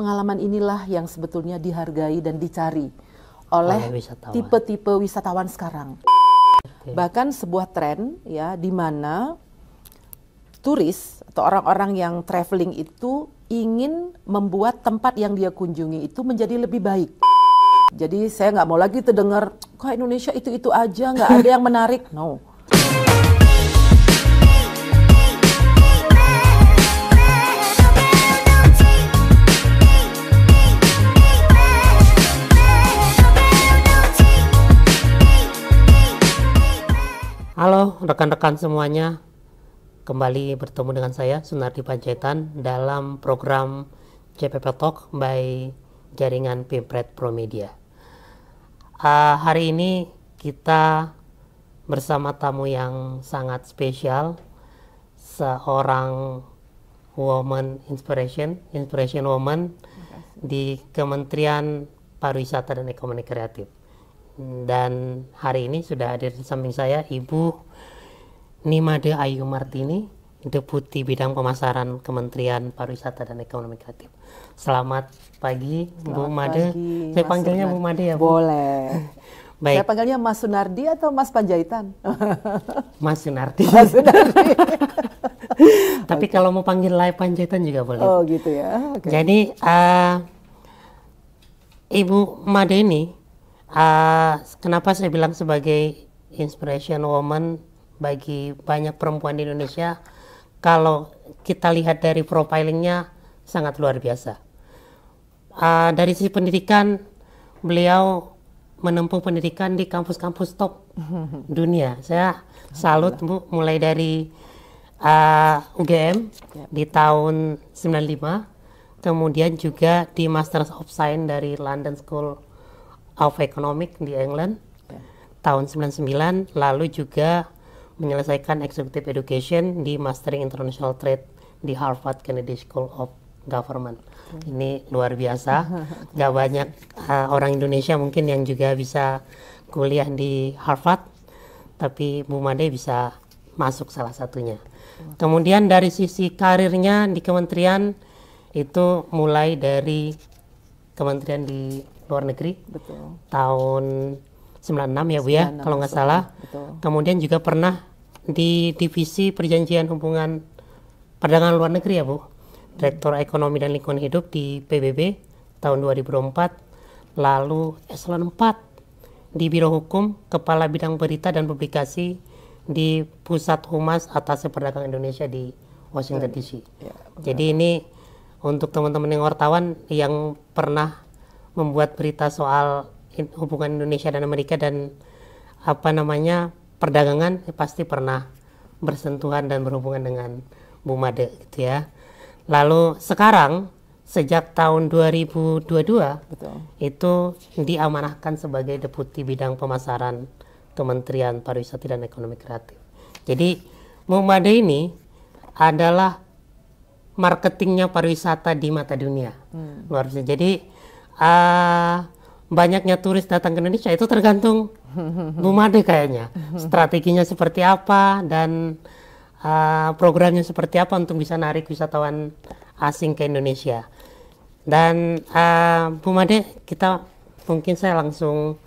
pengalaman inilah yang sebetulnya dihargai dan dicari oleh tipe-tipe wisatawan sekarang. Bahkan sebuah tren ya di mana turis atau orang-orang yang traveling itu ingin membuat tempat yang dia kunjungi itu menjadi lebih baik. Jadi saya nggak mau lagi terdengar, kok Indonesia itu-itu aja, nggak ada yang menarik. No. Halo rekan-rekan semuanya, kembali bertemu dengan saya Sunardi Panjaitan dalam program JPP Talk by Jaringan Pimpret Promedia. Hari ini kita bersama tamu yang sangat spesial, seorang woman inspiration woman di Kementerian Pariwisata dan Ekonomi Kreatif. Dan hari ini sudah hadir di samping saya Ibu Nimade Ayu Martini, Deputi Bidang Pemasaran Kementerian Pariwisata dan Ekonomi Kreatif. Selamat pagi, Bu Made. Saya panggilnya Bu Made ya, Bu? Boleh. Baik. Saya panggilnya Mas Sunardi atau Mas Panjaitan? Mas Sunardi. Mas Sunardi. Tapi kalau mau panggil live Panjaitan juga boleh. Oh gitu ya. Okay. Jadi Ibu Made ini, kenapa saya bilang sebagai inspiration woman bagi banyak perempuan di Indonesia? Kalau kita lihat dari profilingnya sangat luar biasa. Dari sisi pendidikan, beliau menempuh pendidikan di kampus-kampus top dunia. Saya salut, Bu, mulai dari UGM di tahun 95, kemudian juga di Masters of Science dari London School of Economics di England tahun 99, lalu juga menyelesaikan Executive Education di Mastering International Trade di Harvard Kennedy School of Government. Ini luar biasa, gak banyak orang Indonesia mungkin yang juga bisa kuliah di Harvard, tapi Bu Made bisa masuk salah satunya. Kemudian dari sisi karirnya di kementerian itu mulai dari kementerian di luar negeri. Betul. Tahun 96 ya Bu ya, kalau nggak salah. Betul. Kemudian juga pernah di divisi perjanjian hubungan perdagangan luar negeri ya Bu, Direktur Ekonomi dan Lingkungan Hidup di PBB tahun 2004, lalu Eselon 4 di Biro Hukum, Kepala Bidang Berita dan Publikasi di Pusat Humas Atasé Perdagangan Indonesia di Washington DC. Ya, jadi ini untuk teman-teman yang wartawan yang pernah membuat berita soal hubungan Indonesia dan Amerika dan perdagangan, pasti pernah bersentuhan dan berhubungan dengan Bu Made gitu ya. Lalu sekarang sejak tahun 2022 betul, itu diamanahkan sebagai Deputi Bidang Pemasaran Kementerian Pariwisata dan Ekonomi Kreatif. Jadi Bu Made ini adalah marketingnya pariwisata di mata dunia. Luar biasa. Jadi banyaknya turis datang ke Indonesia itu tergantung Bu Made kayaknya. Strateginya seperti apa dan programnya seperti apa untuk bisa narik wisatawan asing ke Indonesia. Dan Bu Made, saya langsung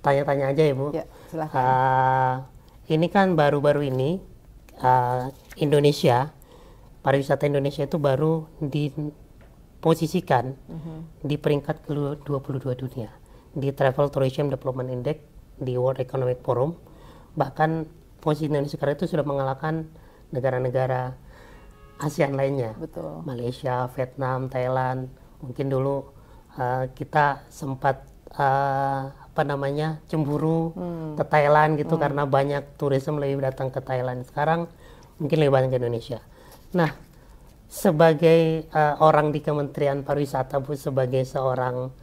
tanya-tanya aja ya Bu. Ya, silakan. Ini kan baru-baru ini pariwisata Indonesia itu baru diposisikan di peringkat ke-22 dunia di Travel Tourism Development Index di World Economic Forum. Bahkan posisi Indonesia sekarang itu sudah mengalahkan negara-negara ASEAN lainnya. Betul. Malaysia, Vietnam, Thailand. Mungkin dulu kita sempat cemburu ke Thailand gitu karena banyak turisme lebih datang ke Thailand. Sekarang mungkin lebih banyak ke Indonesia. Nah, sebagai orang di Kementerian Pariwisata, Bu, sebagai seorang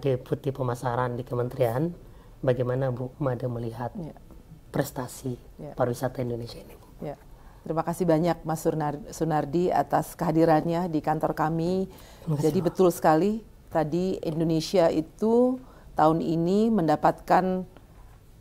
Deputi Pemasaran di Kementerian, bagaimana Bu Made melihat prestasi pariwisata Indonesia ini, Bu? Ya. Terima kasih banyak Mas Sunardi atas kehadirannya di kantor kami. Jadi betul sekali, tadi Indonesia itu tahun ini mendapatkan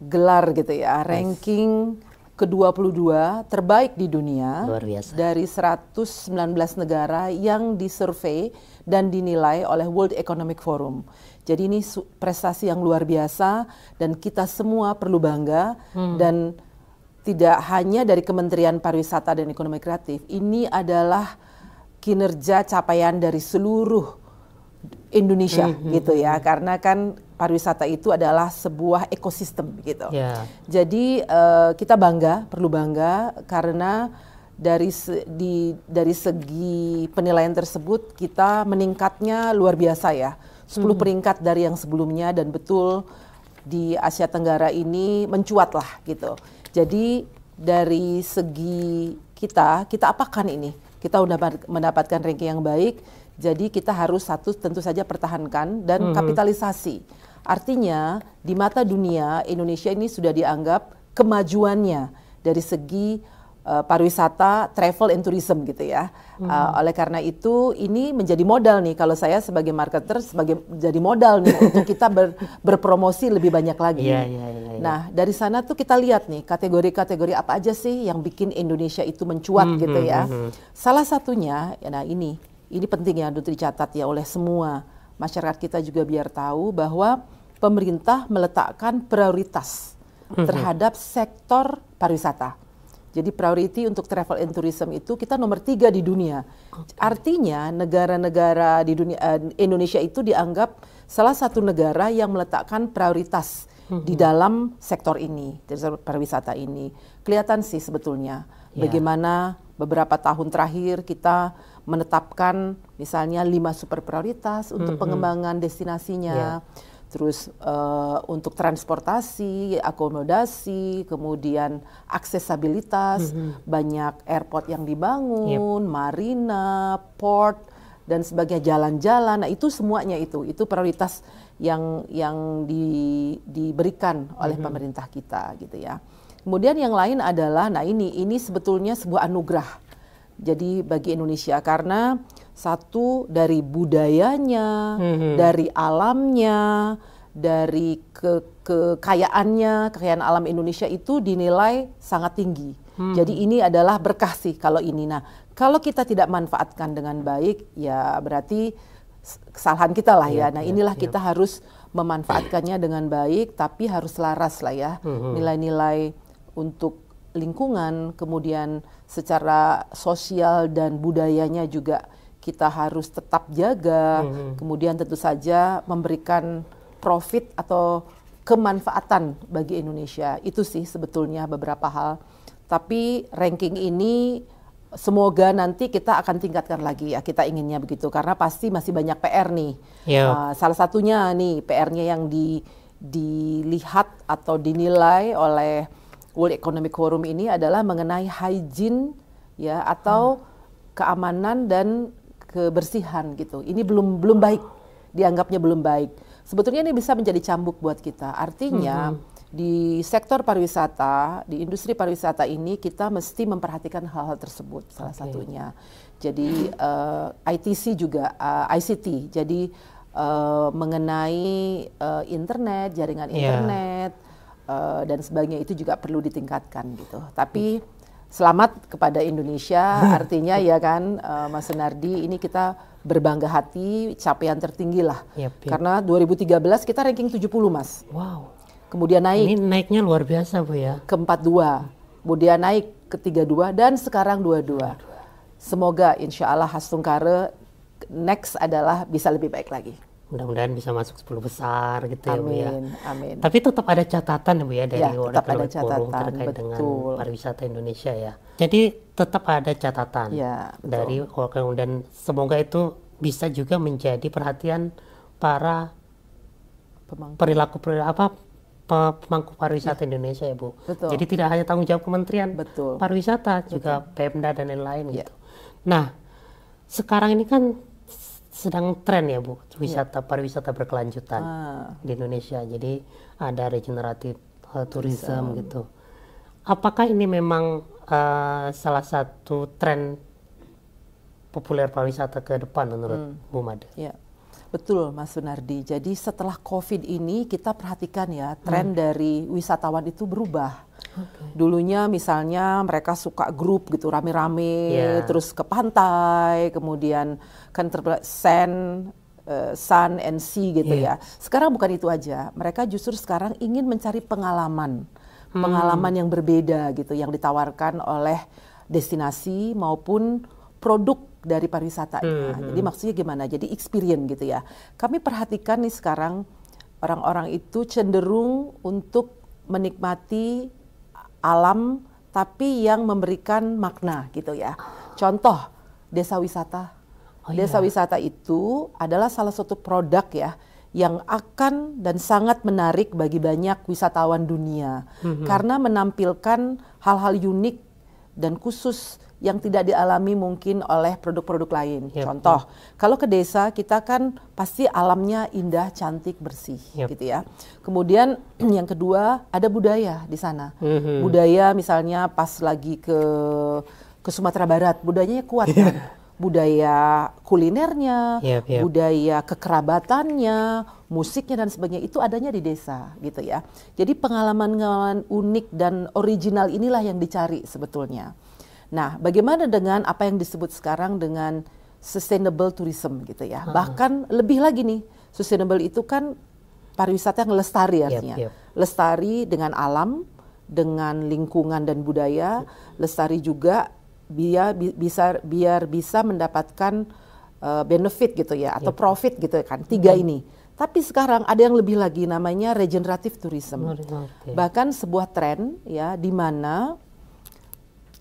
gelar gitu ya, ranking ke-22 terbaik di dunia. Luar biasa. Dari 119 negara yang disurvei dan dinilai oleh World Economic Forum. Jadi ini prestasi yang luar biasa dan kita semua perlu bangga dan tidak hanya dari Kementerian Pariwisata dan Ekonomi Kreatif. Ini adalah kinerja capaian dari seluruh Indonesia gitu ya, karena kan pariwisata itu adalah sebuah ekosistem gitu. Jadi kita bangga, perlu bangga karena dari segi penilaian tersebut kita meningkatnya luar biasa ya, 10 peringkat dari yang sebelumnya dan betul di Asia Tenggara ini mencuat lah gitu. Jadi dari segi kita apakan ini? Kita udah mendapatkan ranking yang baik. Jadi kita harus tentu saja pertahankan dan kapitalisasi. Artinya di mata dunia Indonesia ini sudah dianggap kemajuannya dari segi pariwisata, travel and tourism gitu ya. Oleh karena itu ini menjadi modal nih kalau saya sebagai marketer jadi modal nih untuk kita berpromosi lebih banyak lagi. Nah dari sana tuh kita lihat nih kategori-kategori apa aja sih yang bikin Indonesia itu mencuat gitu ya. Salah satunya, nah ini penting ya untuk dicatat ya oleh semua masyarakat kita juga biar tahu bahwa pemerintah meletakkan prioritas terhadap sektor pariwisata. Jadi priority untuk travel and tourism itu kita nomor 3 di dunia. Artinya negara-negara di dunia Indonesia itu dianggap salah satu negara yang meletakkan prioritas di dalam sektor ini, sektor pariwisata ini. Kelihatan sih sebetulnya bagaimana beberapa tahun terakhir kita menetapkan misalnya 5 super prioritas untuk pengembangan destinasinya. Terus untuk transportasi, akomodasi, kemudian aksesabilitas, banyak airport yang dibangun, marina, port, dan sebagainya, jalan-jalan. Nah itu semuanya itu prioritas yang diberikan oleh pemerintah kita gitu ya. Kemudian yang lain adalah, nah ini sebetulnya sebuah anugerah. Jadi bagi Indonesia karena satu dari budayanya, dari alamnya, dari kekayaan alam Indonesia itu dinilai sangat tinggi. Jadi ini adalah berkah sih kalau ini. Nah, kalau kita tidak manfaatkan dengan baik, ya berarti kesalahan kita lah ya. Nah, inilah kita harus memanfaatkannya dengan baik, tapi harus selaras lah ya. Nilai-nilai untuk lingkungan, kemudian secara sosial dan budayanya juga kita harus tetap jaga. Kemudian tentu saja memberikan profit atau kemanfaatan bagi Indonesia. Itu sih sebetulnya beberapa hal. Tapi ranking ini semoga nanti kita akan tingkatkan lagi ya, kita inginnya begitu. Karena pasti masih banyak PR nih. Salah satunya nih PR-nya yang dilihat atau dinilai oleh World Economic Forum ini adalah mengenai hygiene ya atau keamanan dan kebersihan gitu. Ini belum baik, dianggapnya belum baik. Sebetulnya ini bisa menjadi cambuk buat kita. Artinya di sektor pariwisata, di industri pariwisata ini kita mesti memperhatikan hal-hal tersebut salah satunya. Jadi ITC juga, ICT. Jadi mengenai internet, jaringan internet. Dan sebagainya itu juga perlu ditingkatkan gitu. Tapi selamat kepada Indonesia, artinya ya kan Mas Sunardi, ini kita berbangga hati, capaian tertinggi lah. Karena 2013 kita ranking 70 Mas. Wow. Kemudian naik. Ini naiknya luar biasa Bu ya. Ke 42, kemudian naik ke 32 dan sekarang 22. Semoga insya Allah Hastungkare next adalah bisa lebih baik lagi. Mudah-mudahan bisa masuk 10 besar gitu ya Bu ya. Amin. Tapi tetap ada catatan ya Bu ya dari World Economic Forum terkait dengan pariwisata Indonesia ya. Jadi tetap ada catatan dari World Economic dan semoga itu bisa juga menjadi perhatian para pemangku pariwisata Indonesia ya Bu. Jadi tidak hanya tanggung jawab Kementerian Pariwisata, juga Pemda dan lain-lain gitu. Nah, sekarang ini kan sedang tren ya Bu, pariwisata berkelanjutan di Indonesia. Jadi ada regeneratif tourism gitu. Apakah ini memang salah satu tren populer pariwisata ke depan menurut Bu Made? Ya. Betul Mas Sunardi. Jadi setelah COVID ini kita perhatikan ya tren dari wisatawan itu berubah. Dulunya misalnya mereka suka grup gitu rame-rame, terus ke pantai, kemudian kan sun and sea gitu ya. Sekarang bukan itu aja. Mereka justru sekarang ingin mencari pengalaman yang berbeda gitu yang ditawarkan oleh destinasi maupun produk dari pariwisatanya. Jadi maksudnya gimana? Jadi experience gitu ya. Kami perhatikan nih sekarang orang-orang itu cenderung untuk menikmati alam tapi yang memberikan makna gitu ya. Contoh desa wisata. Desa wisata itu adalah salah satu produk ya yang akan dan sangat menarik bagi banyak wisatawan dunia karena menampilkan hal-hal unik dan khusus yang tidak dialami mungkin oleh produk-produk lain. Contoh, kalau ke desa kita kan pasti alamnya indah, cantik, bersih, gitu ya. Kemudian yang kedua ada budaya di sana. Budaya misalnya pas lagi ke Sumatera Barat, budayanya kuat kan. Budaya kulinernya, budaya kekerabatannya, musiknya dan sebagainya itu adanya di desa, gitu ya. Jadi pengalaman-pengalaman unik dan original inilah yang dicari sebetulnya. Nah, bagaimana dengan apa yang disebut sekarang dengan sustainable tourism gitu ya. Bahkan lebih lagi nih, sustainable itu kan pariwisata yang lestari artinya. Lestari dengan alam, dengan lingkungan dan budaya, lestari juga biar bisa mendapatkan benefit gitu ya atau profit gitu kan. Tiga ini. Tapi sekarang ada yang lebih lagi namanya regenerative tourism. Bahkan sebuah tren ya di mana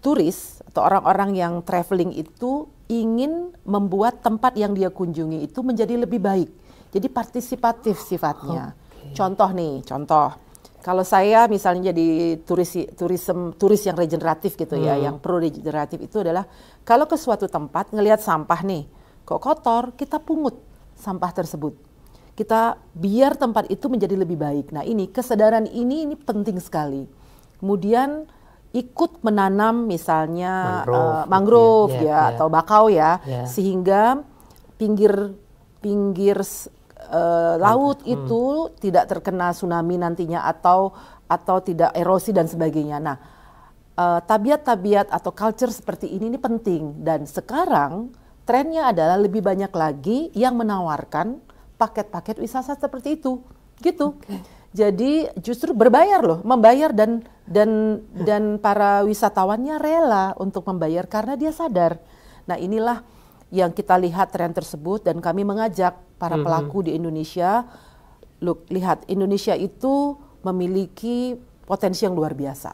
turis atau orang-orang yang traveling itu ingin membuat tempat yang dia kunjungi itu menjadi lebih baik. Jadi partisipatif sifatnya. Contoh, kalau saya misalnya jadi turis yang regeneratif gitu ya, yang pro regeneratif itu adalah kalau ke suatu tempat ngelihat sampah nih, kok kotor, kita pungut sampah tersebut. Kita biar tempat itu menjadi lebih baik. Nah ini kesadaran ini penting sekali. Kemudian ikut menanam misalnya mangrove atau bakau ya, sehingga pinggir laut itu tidak terkena tsunami nantinya atau tidak erosi dan sebagainya. Nah, tabiat-tabiat atau culture seperti ini penting dan sekarang trennya adalah lebih banyak lagi yang menawarkan paket-paket wisata seperti itu, gitu. Jadi justru membayar dan para wisatawannya rela untuk membayar karena dia sadar. Nah inilah yang kita lihat tren tersebut dan kami mengajak para pelaku di Indonesia, lihat Indonesia itu memiliki potensi yang luar biasa.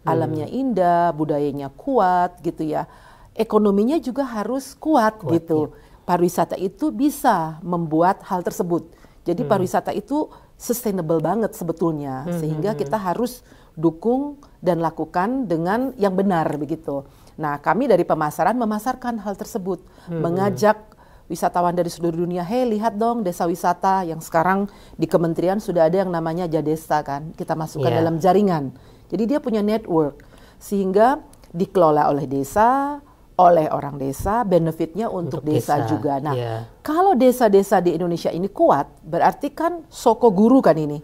Alamnya indah, budayanya kuat gitu ya. Ekonominya juga harus kuat gitu. Pariwisata itu bisa membuat hal tersebut. Jadi pariwisata itu sustainable banget sebetulnya, sehingga kita harus dukung dan lakukan dengan yang benar begitu. Nah, kami dari pemasaran memasarkan hal tersebut, mengajak wisatawan dari seluruh dunia, hey lihat dong desa wisata yang sekarang di kementerian sudah ada yang namanya Jadesta kan, kita masukkan dalam jaringan. Jadi dia punya network, sehingga dikelola oleh desa, oleh orang desa, benefitnya untuk desa juga. Nah, kalau desa-desa di Indonesia ini kuat, berarti kan soko guru kan ini.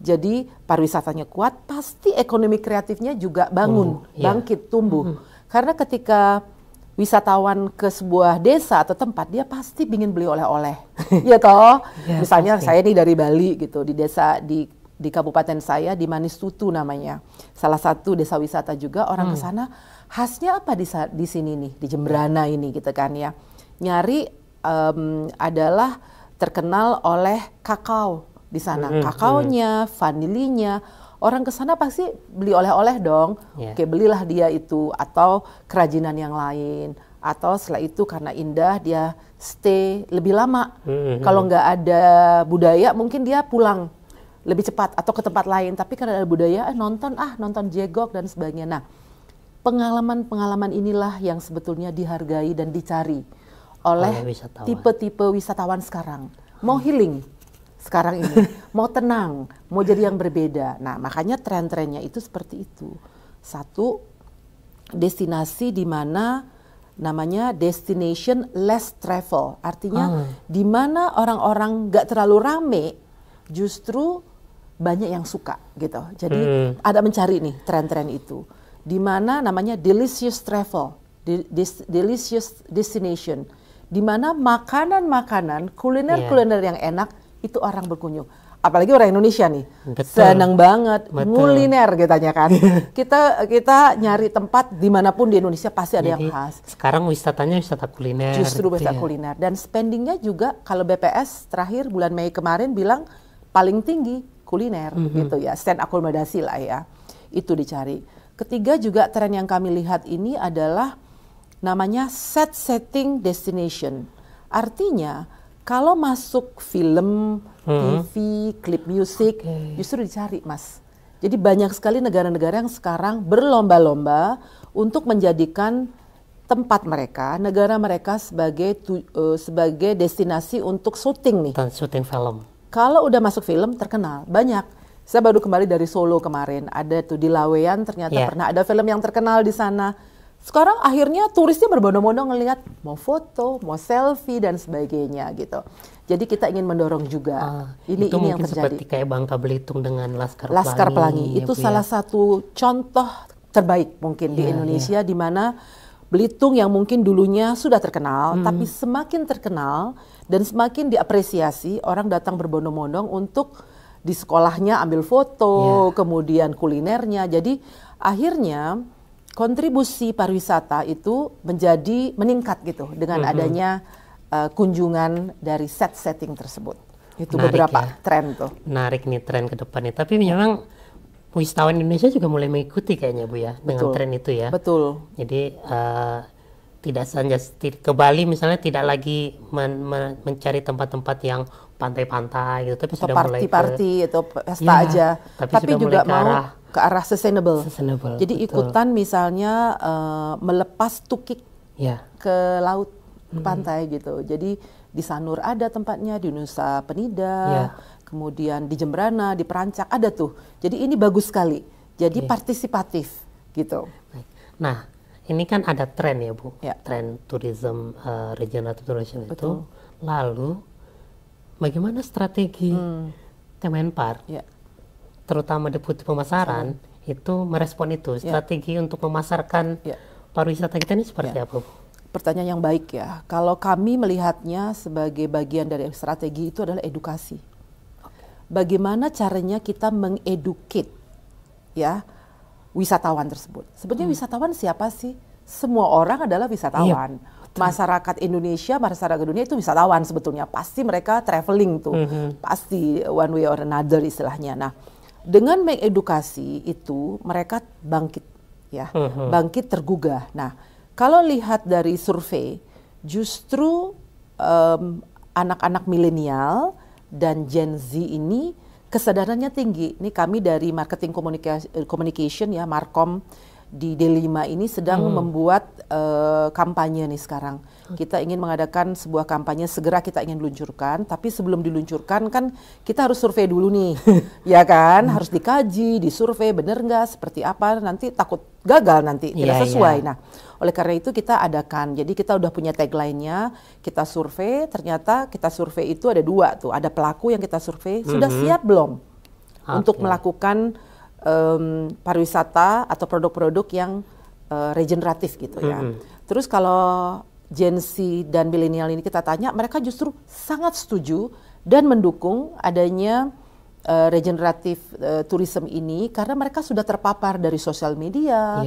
Jadi pariwisatanya kuat, pasti ekonomi kreatifnya juga bangkit, tumbuh. Karena ketika wisatawan ke sebuah desa atau tempat, dia pasti ingin beli oleh-oleh. Ya toh, misalnya saya nih dari Bali gitu, di desa di kabupaten saya di Manistutu namanya, salah satu desa wisata juga. Orang ke sana khasnya apa di sini nih, di Jembrana ini gitu kan ya, nyari adalah terkenal oleh kakao di sana, kakaonya, vanilinya. Orang ke sana pasti beli oleh-oleh dong. Oke, belilah dia itu atau kerajinan yang lain, atau setelah itu karena indah dia stay lebih lama. Kalau nggak ada budaya mungkin dia pulang lebih cepat atau ke tempat lain, tapi karena ada budaya nonton jegok dan sebagainya. Nah, pengalaman-pengalaman inilah yang sebetulnya dihargai dan dicari oleh tipe-tipe wisatawan sekarang. Mau healing sekarang ini, mau tenang, mau jadi yang berbeda. Nah, makanya tren-trennya itu seperti itu. Satu, destinasi di mana namanya destination less travel. Artinya di mana orang-orang nggak terlalu rame, justru banyak yang suka gitu. Jadi ada mencari nih tren-tren itu. Di mana namanya delicious travel, delicious destination. Di mana makanan-makanan, kuliner-kuliner yang enak itu orang berkunjung. Apalagi orang Indonesia nih, senang banget kuliner katanya kan. kita nyari tempat dimanapun di Indonesia pasti ada yang khas. Sekarang wisatanya wisata kuliner. Justru wisata kuliner. Dan spendingnya juga kalau BPS terakhir bulan Mei kemarin bilang paling tinggi kuliner gitu ya. Stand akomodasi lah ya, itu dicari. Ketiga juga tren yang kami lihat ini adalah namanya setting destination. Artinya kalau masuk film, TV, klip musik, justru dicari, Mas. Jadi banyak sekali negara-negara yang sekarang berlomba-lomba untuk menjadikan tempat mereka, negara mereka sebagai destinasi untuk syuting nih. Syuting film. Kalau udah masuk film terkenal, banyak. Saya baru kembali dari Solo kemarin, ada tuh di Laweyan ternyata pernah ada film yang terkenal di sana. Sekarang akhirnya turisnya berbondong-bondong ngelihat mau foto, mau selfie dan sebagainya gitu. Jadi kita ingin mendorong juga. Ini yang terjadi. Seperti kayak Bangka Belitung dengan Laskar Pelangi. Itu salah satu contoh terbaik mungkin di Indonesia, di mana Belitung yang mungkin dulunya sudah terkenal, tapi semakin terkenal dan semakin diapresiasi, orang datang berbondong-bondong untuk di sekolahnya ambil foto, kemudian kulinernya. Jadi akhirnya kontribusi pariwisata itu meningkat gitu dengan adanya kunjungan dari setting tersebut. Itu menarik, beberapa tren tuh. Menarik nih tren ke depannya. Tapi memang wisatawan Indonesia juga mulai mengikuti kayaknya Bu ya dengan tren itu ya. Betul. Jadi tidak saja ke Bali misalnya tidak lagi mencari tempat-tempat yang pantai-pantai gitu, tapi atau sudah mulai party atau pesta aja. Tapi juga mau ke arah sustainable. Jadi ikutan misalnya melepas tukik ke laut, ke pantai gitu. Jadi di Sanur ada tempatnya, di Nusa Penida, kemudian di Jembrana, di Perancak ada tuh. Jadi ini bagus sekali. Jadi partisipatif gitu. Nah, ini kan ada tren ya Bu, tren tourism, regenerative tourism itu. Lalu bagaimana strategi Kemenpar? Terutama Deputi Pemasaran itu merespon itu, strategi untuk memasarkan pariwisata kita ini seperti apa Bu? Pertanyaan yang baik ya. Kalau kami melihatnya sebagai bagian dari strategi itu adalah edukasi. Bagaimana caranya kita mengeduket ya wisatawan tersebut. Sebenarnya wisatawan siapa sih? Semua orang adalah wisatawan. Masyarakat Indonesia, masyarakat dunia itu wisatawan sebetulnya. Pasti mereka traveling tuh. Pasti one way or another istilahnya. Nah, dengan mengedukasi itu mereka bangkit ya, bangkit tergugah. Nah, kalau lihat dari survei, justru anak-anak milenial dan Gen Z ini kesadarannya tinggi. Ini kami dari marketing communication ya, Markom di D5 ini sedang membuat kampanye nih sekarang. Kita ingin mengadakan sebuah kampanye, segera kita ingin luncurkan, tapi sebelum diluncurkan kan kita harus survei dulu nih, ya kan? Harus dikaji, disurvei bener nggak, seperti apa, nanti takut gagal nanti, tidak sesuai. Nah, oleh karena itu kita adakan, jadi kita udah punya tagline-nya, kita survei, ternyata kita survei itu ada dua tuh, ada pelaku yang kita survei, sudah siap belum untuk melakukan pariwisata atau produk-produk yang regeneratif gitu ya. Terus kalau Gen Z dan milenial ini kita tanya, mereka justru sangat setuju dan mendukung adanya regeneratif tourism ini karena mereka sudah terpapar dari sosial media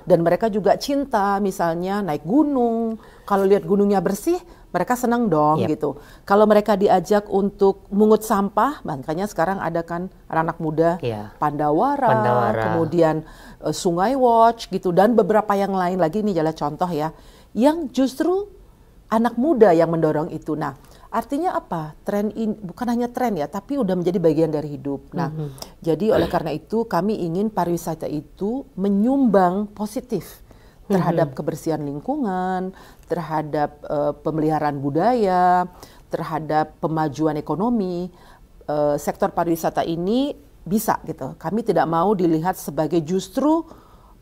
dan mereka juga cinta misalnya naik gunung. Kalau lihat gunungnya bersih, mereka senang dong gitu. Kalau mereka diajak untuk mungut sampah, makanya sekarang ada kan anak-anak muda Pandawara, kemudian Sungai Watch gitu dan beberapa yang lain lagi, ini adalah contoh ya, yang justru anak muda yang mendorong itu. Nah, artinya apa? Tren ini bukan hanya tren ya, tapi udah menjadi bagian dari hidup. Nah, jadi oleh karena itu kami ingin pariwisata itu menyumbang positif terhadap kebersihan lingkungan, terhadap pemeliharaan budaya, terhadap pemajuan ekonomi. Sektor pariwisata ini bisa gitu. Kami tidak mau dilihat sebagai justru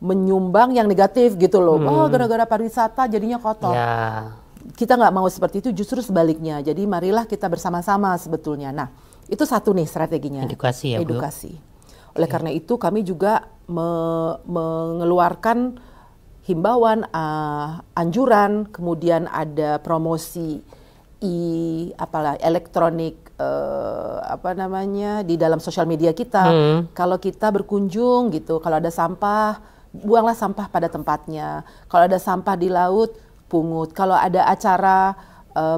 menyumbang yang negatif gitu loh. Oh, gara-gara pariwisata jadinya kotor. Kita nggak mau seperti itu, justru sebaliknya. Jadi marilah kita bersama-sama sebetulnya. Nah, itu satu nih strateginya. Edukasi ya, Bu. Edukasi. Oleh karena itu kami juga mengeluarkan himbauan, anjuran, kemudian ada promosi elektronik di dalam sosial media kita. Kalau kita berkunjung gitu, kalau ada sampah, buanglah sampah pada tempatnya. Kalau ada sampah di laut, pungut. Kalau ada acara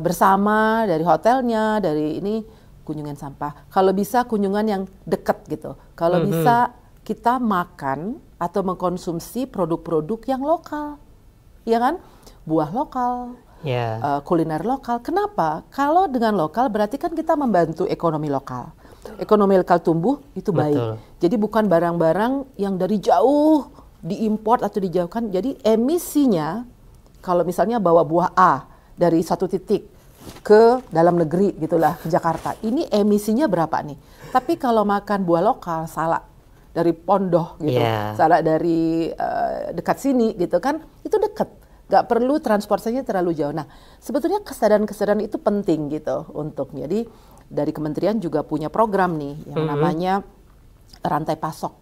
bersama dari hotelnya, dari ini, kunjungan sampah. Kalau bisa kunjungan yang dekat gitu. Kalau bisa kita makan atau mengkonsumsi produk-produk yang lokal, ya kan? Buah lokal, kuliner lokal. Kenapa? Kalau dengan lokal berarti kan kita membantu ekonomi lokal. Ekonomi lokal tumbuh itu baik. Jadi bukan barang-barang yang dari jauh diimport atau dijauhkan. Jadi emisinya, kalau misalnya bawa buah A dari satu titik ke dalam negeri gitulah, ke Jakarta, ini emisinya berapa nih? Tapi kalau makan buah lokal, salak dari Pondoh gitu, salak dari dekat sini gitu kan, itu dekat. Gak perlu transportasinya terlalu jauh. Nah, sebetulnya kesadaran-kesadaran itu penting gitu untuk. Jadi dari kementerian juga punya program nih yang namanya rantai pasok.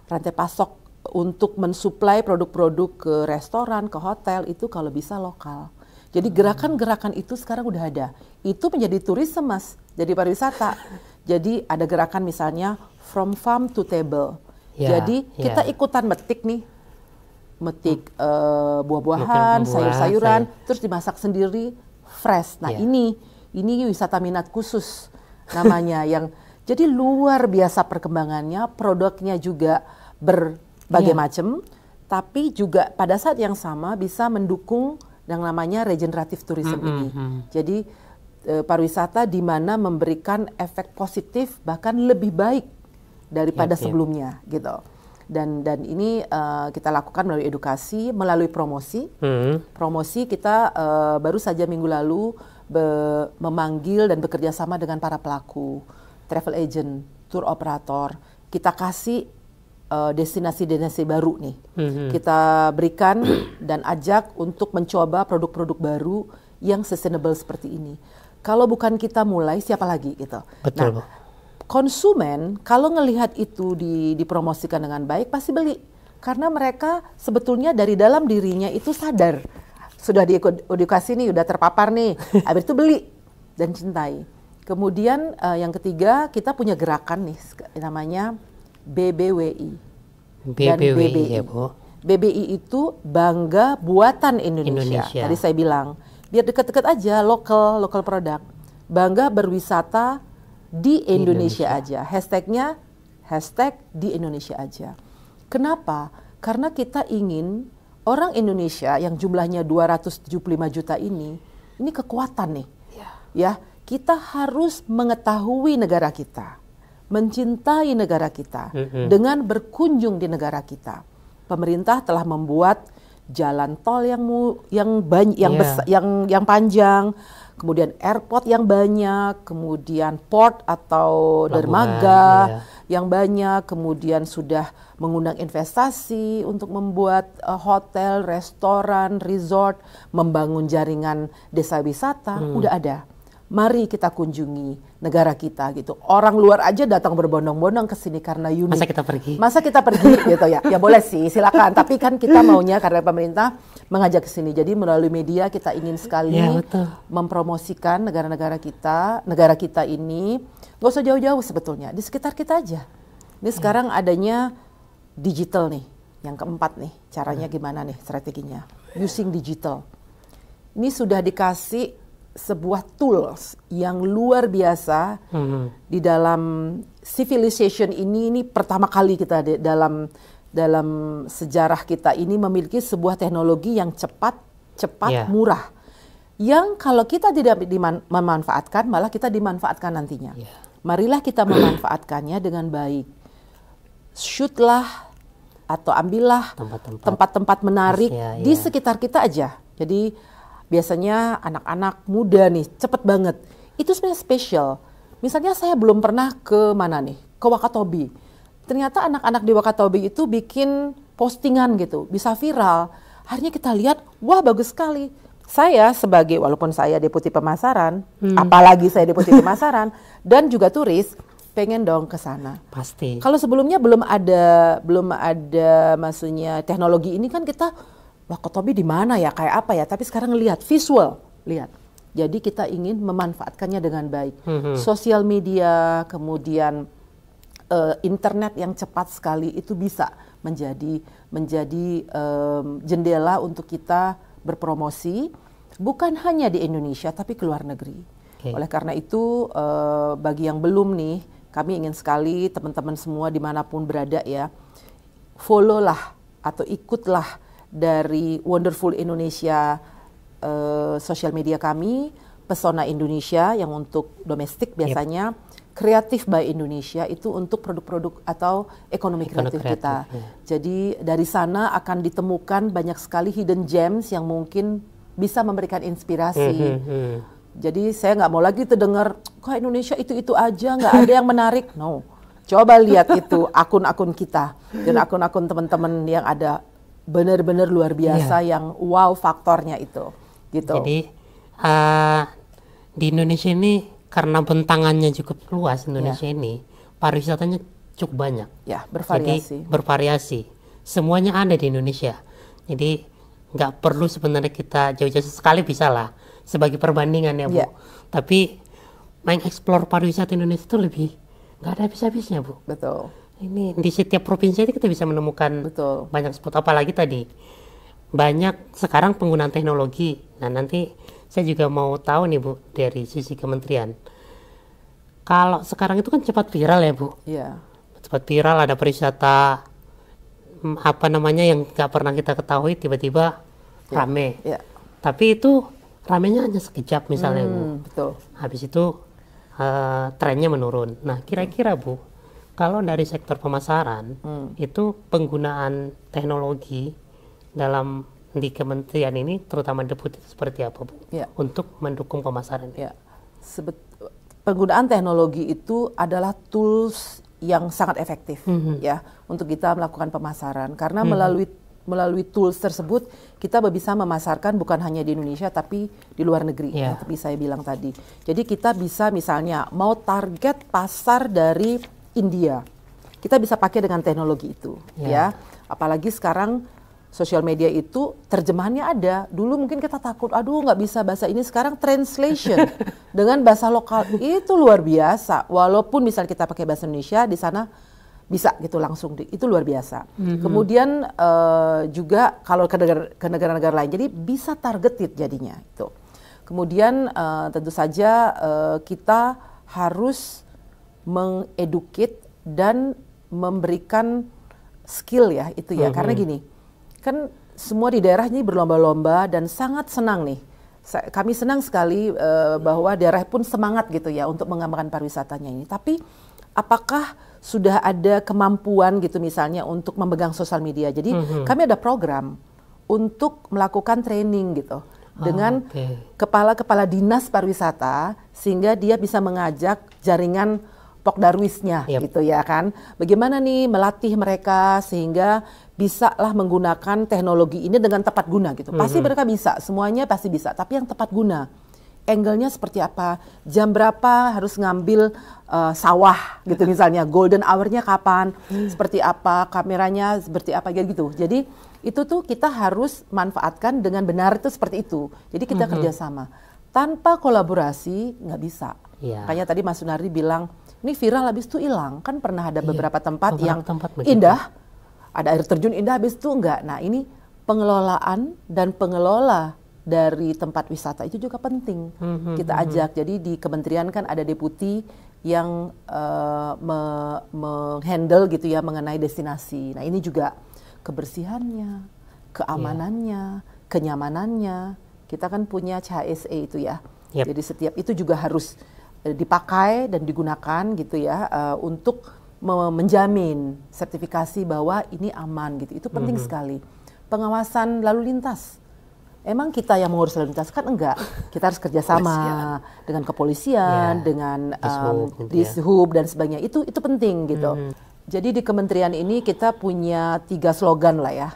Rantai pasok untuk mensuplai produk-produk ke restoran, ke hotel itu kalau bisa lokal. Jadi gerakan-gerakan itu sekarang udah ada. Itu menjadi tourism, Mas. Jadi pariwisata. Jadi ada gerakan misalnya from farm to table. Jadi kita ikutan metik buah-buahan, sayur-sayuran, terus dimasak sendiri, fresh. Nah ini wisata minat khusus namanya yang jadi luar biasa perkembangannya, produknya juga berbagai macam, tapi juga pada saat yang sama bisa mendukung yang namanya regeneratif tourism ini. Jadi pariwisata di mana memberikan efek positif bahkan lebih baik daripada sebelumnya gitu. Dan ini kita lakukan melalui edukasi, melalui promosi. Promosi kita baru saja minggu lalu memanggil dan bekerja sama dengan para pelaku, travel agent, tour operator. Kita kasih destinasi-destinasi baru nih. Kita berikan dan ajak untuk mencoba produk-produk baru yang sustainable seperti ini. Kalau bukan kita mulai, siapa lagi gitu. Betul, nah, konsumen kalau ngelihat itu dipromosikan dengan baik pasti beli karena mereka sebetulnya dari dalam dirinya itu sadar sudah diedukasi nih, udah terpapar nih, habis itu beli dan cintai. Kemudian yang ketiga kita punya gerakan nih namanya BBWI dan BBI. Ya, Bu. BBI itu Bangga Buatan Indonesia. Tadi saya bilang biar dekat-dekat aja lokal produk. Bangga berwisata di Indonesia aja. Hashtagnya #di Indonesia aja. Kenapa? Karena kita ingin orang Indonesia yang jumlahnya 275 juta ini kekuatan nih. Ya, kita harus mengetahui negara kita, mencintai negara kita dengan berkunjung di negara kita. Pemerintah telah membuat jalan tol yang panjang, kemudian airport yang banyak, kemudian port atau dermaga yang banyak, kemudian sudah mengundang investasi untuk membuat hotel, restoran, resort, membangun jaringan desa wisata, udah ada. Mari kita kunjungi negara kita gitu. Orang luar aja datang berbondong-bondong ke sini karena unik. Masa kita pergi gitu ya? Ya boleh sih, silakan. Tapi kan kita maunya karena pemerintah mengajak ke sini. Jadi melalui media kita ingin sekali mempromosikan negara kita ini. Gak usah jauh-jauh sebetulnya, di sekitar kita aja. Ini sekarang adanya digital nih, yang keempat nih. Caranya gimana nih strateginya? Using digital. Ini sudah dikasih sebuah tools yang luar biasa di dalam civilization ini pertama kali kita dalam sejarah kita ini memiliki sebuah teknologi yang cepat, murah. Yang kalau kita tidak memanfaatkan, malah kita dimanfaatkan nantinya. Marilah kita memanfaatkannya dengan baik. Shootlah atau ambillah tempat-tempat menarik di sekitar kita aja. Jadi biasanya anak-anak muda nih, cepet banget. Itu sebenarnya spesial. Misalnya saya belum pernah ke mana nih, ke Wakatobi. Ternyata anak-anak di Wakatobi itu bikin postingan gitu, bisa viral. Akhirnya kita lihat, wah bagus sekali. Saya sebagai, walaupun saya deputi pemasaran, apalagi saya deputi pemasaran, dan juga turis, pengen dong ke sana. Pasti. Kalau sebelumnya belum ada maksudnya teknologi ini kan kita, wah Kotobi di mana ya, kayak apa ya? Tapi sekarang lihat visual, lihat. Jadi kita ingin memanfaatkannya dengan baik. Sosial media, kemudian internet yang cepat sekali itu bisa menjadi jendela untuk kita berpromosi, bukan hanya di Indonesia tapi ke luar negeri. Oleh karena itu, bagi yang belum nih, kami ingin sekali teman-teman semua dimanapun berada ya, follow lah atau ikutlah dari Wonderful Indonesia sosial media kami, Pesona Indonesia yang untuk domestik biasanya, Kreatif by Indonesia itu untuk produk-produk atau ekonomi kreatif kita. Jadi dari sana akan ditemukan banyak sekali hidden gems yang mungkin bisa memberikan inspirasi. Jadi saya nggak mau lagi terdengar, kok Indonesia itu aja, nggak ada yang menarik. No, coba lihat itu akun-akun kita dan akun-akun teman-teman yang ada benar-benar luar biasa yang wow faktornya itu. Gitu. Jadi di Indonesia ini karena bentangannya cukup luas Indonesia ini, pariwisatanya cukup banyak. Ya, bervariasi. Jadi bervariasi. Semuanya ada di Indonesia. Jadi nggak perlu sebenarnya kita jauh-jauh, sekali bisa lah sebagai perbandingan ya Bu. Tapi mengeksplor pariwisata Indonesia itu lebih nggak ada habis-habisnya Bu. Betul. Ini di setiap provinsi itu kita bisa menemukan banyak spot. Apalagi tadi banyak sekarang penggunaan teknologi. Nah nanti saya juga mau tahu nih Bu, dari sisi kementerian. Kalau sekarang itu kan cepat viral ya Bu. Iya. Cepat viral, ada pariwisata apa namanya yang nggak pernah kita ketahui tiba-tiba rame. Iya. Tapi itu ramenya hanya sekejap misalnya Bu. Betul. Habis itu trennya menurun. Nah kira-kira Bu, kalau dari sektor pemasaran itu penggunaan teknologi dalam di kementerian ini, terutama deputi, seperti apa Bu? Untuk mendukung pemasaran? Penggunaan teknologi itu adalah tools yang sangat efektif ya untuk kita melakukan pemasaran, karena melalui tools tersebut kita bisa memasarkan bukan hanya di Indonesia tapi di luar negeri. Seperti saya bilang tadi. Jadi kita bisa misalnya mau target pasar dari India, kita bisa pakai dengan teknologi itu ya. Apalagi sekarang sosial media itu terjemahannya ada. Dulu mungkin kita takut, aduh nggak bisa bahasa ini. Sekarang translation dengan bahasa lokal itu luar biasa. Walaupun misalnya kita pakai bahasa Indonesia, di sana bisa gitu langsung. Itu luar biasa. Kemudian juga kalau ke negara-negara lain, jadi bisa targeted jadinya itu. Kemudian tentu saja kita harus mengeducate dan memberikan skill ya itu ya. Karena gini, kan semua di daerah ini berlomba-lomba dan sangat senang nih. Kami senang sekali bahwa daerah pun semangat gitu ya untuk mengembangkan pariwisatanya ini. Tapi apakah sudah ada kemampuan gitu misalnya untuk memegang sosial media? Jadi kami ada program untuk melakukan training gitu dengan kepala-kepala dinas pariwisata sehingga dia bisa mengajak jaringan Pokdarwisnya gitu ya kan. Bagaimana nih melatih mereka sehingga bisa lah menggunakan teknologi ini dengan tepat guna gitu. Pasti mereka bisa, semuanya pasti bisa, tapi yang tepat guna. Angle-nya seperti apa, jam berapa harus ngambil sawah gitu misalnya, golden hour-nya kapan, seperti apa, kameranya seperti apa gitu. Jadi itu tuh kita harus manfaatkan dengan benar itu seperti itu. Jadi kita kerjasama. Tanpa kolaborasi nggak bisa. Makanya tadi Mas Sunardi bilang, ini viral habis itu hilang. Kan pernah ada beberapa tempat yang indah, ada air terjun indah habis itu enggak. Nah ini pengelolaan dan pengelola dari tempat wisata itu juga penting kita ajak. Jadi di kementerian kan ada deputi yang menghandle gitu ya mengenai destinasi. Nah ini juga kebersihannya, keamanannya, kenyamanannya. Kita kan punya CHSE itu ya. Jadi setiap itu juga harus dipakai dan digunakan gitu ya untuk menjamin sertifikasi bahwa ini aman gitu. Itu penting sekali. Pengawasan lalu lintas. Emang kita yang mengurus lalu lintas kan enggak. Kita harus kerjasama dengan kepolisian, dengan Dishub dan sebagainya. Itu penting gitu. Jadi di kementerian ini kita punya 3 slogan lah ya,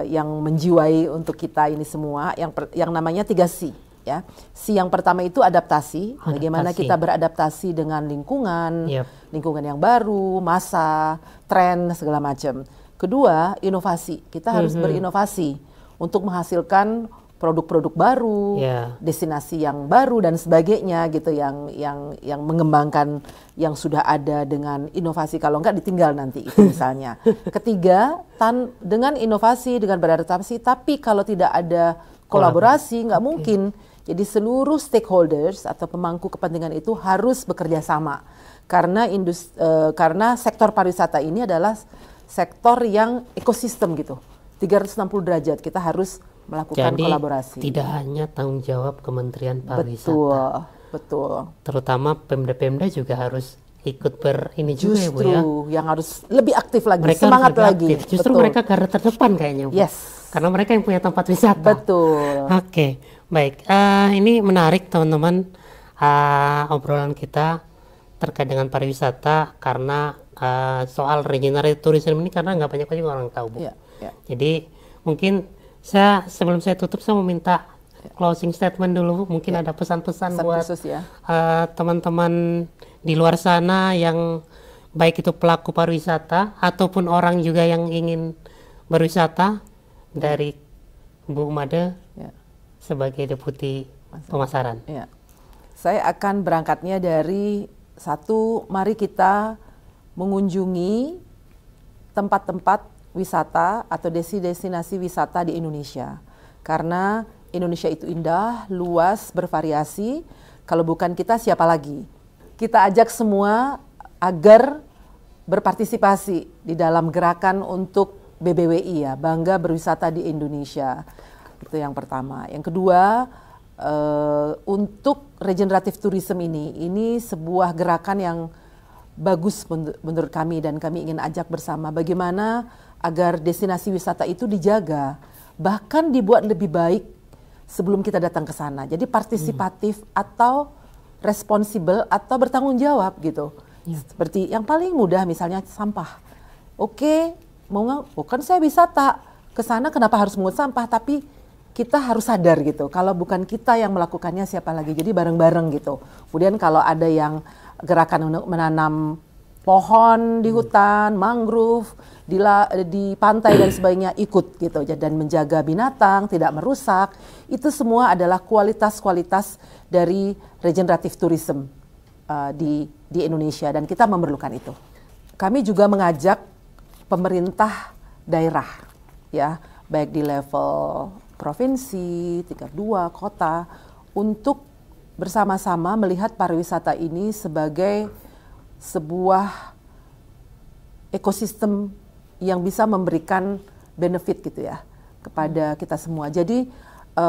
yang menjiwai untuk kita ini semua, yang namanya 3C. Ya, C yang pertama itu adaptasi, bagaimana kita beradaptasi dengan lingkungan, lingkungan yang baru, masa, tren, segala macam. Kedua, inovasi, kita harus berinovasi untuk menghasilkan produk-produk baru, destinasi yang baru dan sebagainya gitu, yang mengembangkan yang sudah ada dengan inovasi, kalau enggak ditinggal nanti itu misalnya. Ketiga, dengan inovasi, dengan beradaptasi, tapi kalau tidak ada kolaborasi nggak mungkin. Jadi seluruh stakeholders atau pemangku kepentingan itu harus bekerja sama, karena sektor pariwisata ini adalah sektor yang ekosistem gitu, 360 derajat kita harus melakukan kolaborasi. Tidak hanya tanggung jawab Kementerian Pariwisata, betul. Terutama Pemda-Pemda juga harus ikut ini juga ya Bu ya. Yang harus lebih aktif lagi, mereka semangat lagi. Aktif. Justru mereka garda terdepan kayaknya Bu. Karena mereka yang punya tempat wisata. Betul. Oke, baik. Ini menarik teman-teman, obrolan kita terkait dengan pariwisata, karena soal regeneratif tourism ini karena nggak banyak juga orang tahu Bu. Jadi mungkin sebelum saya tutup, saya mau minta closing statement dulu. Mungkin ada pesan-pesan buat teman-teman di luar sana yang baik itu pelaku pariwisata ataupun orang juga yang ingin berwisata, dari Bu Made sebagai Deputi Pemasaran. Saya akan berangkatnya dari satu, mari kita mengunjungi tempat-tempat wisata atau destinasi wisata di Indonesia, karena Indonesia itu indah, luas, bervariasi. Kalau bukan kita, siapa lagi? Kita ajak semua agar berpartisipasi di dalam gerakan untuk BBWI ya, bangga berwisata di Indonesia. Itu yang pertama. Yang kedua, untuk regeneratif tourism ini sebuah gerakan yang bagus menurut kami, dan kami ingin ajak bersama bagaimana agar destinasi wisata itu dijaga, bahkan dibuat lebih baik sebelum kita datang ke sana. Jadi partisipatif atau responsibel atau bertanggung jawab gitu. Seperti yang paling mudah misalnya sampah. Oke, bukan saya wisata ke sana kenapa harus mengut sampah, tapi kita harus sadar gitu. Kalau bukan kita yang melakukannya, siapa lagi? Jadi bareng-bareng gitu. Kemudian kalau ada yang gerakan untuk menanam pohon di hutan, mangrove, di pantai dan sebagainya, ikut gitu, dan menjaga binatang, tidak merusak. Itu semua adalah kualitas-kualitas dari regeneratif tourism di Indonesia, dan kita memerlukan itu. Kami juga mengajak pemerintah daerah, ya, baik di level provinsi, tingkat 2, kota, untuk bersama-sama melihat pariwisata ini sebagai sebuah ekosistem yang bisa memberikan benefit gitu ya kepada kita semua. Jadi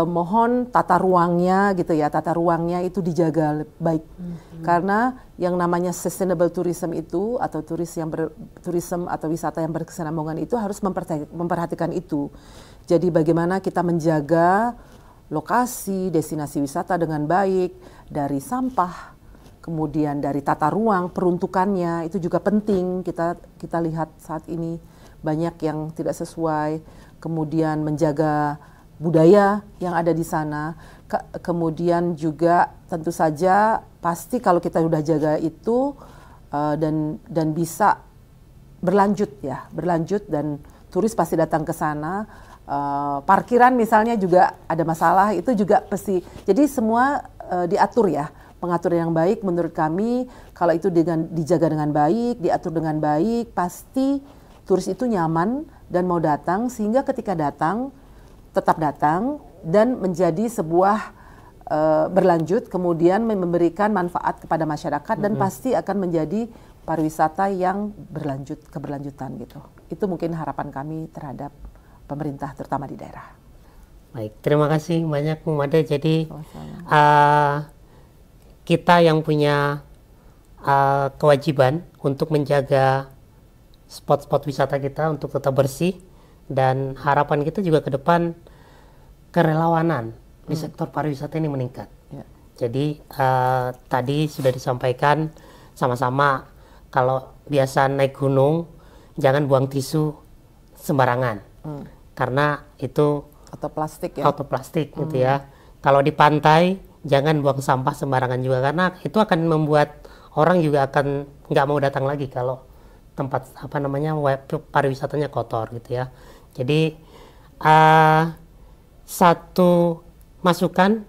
mohon tata ruangnya gitu ya, tata ruangnya itu dijaga baik. Karena yang namanya sustainable tourism itu, atau tourism atau wisata yang berkesinambungan itu harus memperhatikan itu. Jadi bagaimana kita menjaga lokasi, destinasi wisata dengan baik, dari sampah, kemudian dari tata ruang, peruntukannya itu juga penting. Kita lihat saat ini banyak yang tidak sesuai, kemudian menjaga budaya yang ada di sana, kemudian juga tentu saja pasti kalau kita sudah jaga itu dan bisa berlanjut dan turis pasti datang ke sana. Parkiran misalnya juga ada masalah, itu juga pasti. Jadi semua diatur ya, pengaturan yang baik menurut kami. Kalau itu dijaga dengan baik, diatur dengan baik, pasti turis itu nyaman dan mau datang, sehingga ketika datang tetap datang dan menjadi sebuah berlanjut, kemudian memberikan manfaat kepada masyarakat, dan pasti akan menjadi pariwisata yang keberlanjutan gitu. Itu mungkin harapan kami terhadap pemerintah, terutama di daerah. Baik, terima kasih banyak Bu Made. Jadi kita yang punya kewajiban untuk menjaga spot-spot wisata kita untuk tetap bersih, dan harapan kita juga ke depan kerelawanan di sektor pariwisata ini meningkat. Jadi tadi sudah disampaikan sama-sama kalau biasa naik gunung jangan buang tisu sembarangan, karena itu atau plastik ya. Gitu ya. Kalau di pantai jangan buang sampah sembarangan juga, karena itu akan membuat orang juga akan nggak mau datang lagi kalau tempat pariwisatanya kotor gitu ya. Jadi satu masukan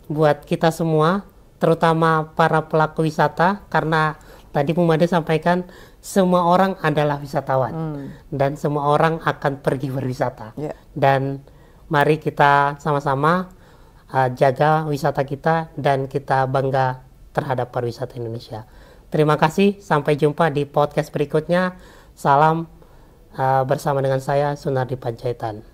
buat kita semua, terutama para pelaku wisata, karena tadi Bu Made sampaikan semua orang adalah wisatawan dan semua orang akan pergi berwisata. Dan mari kita sama-sama jaga wisata kita dan kita bangga terhadap pariwisata Indonesia. Terima kasih, sampai jumpa di podcast berikutnya. Salam bersama dengan saya Sunardi Panjaitan.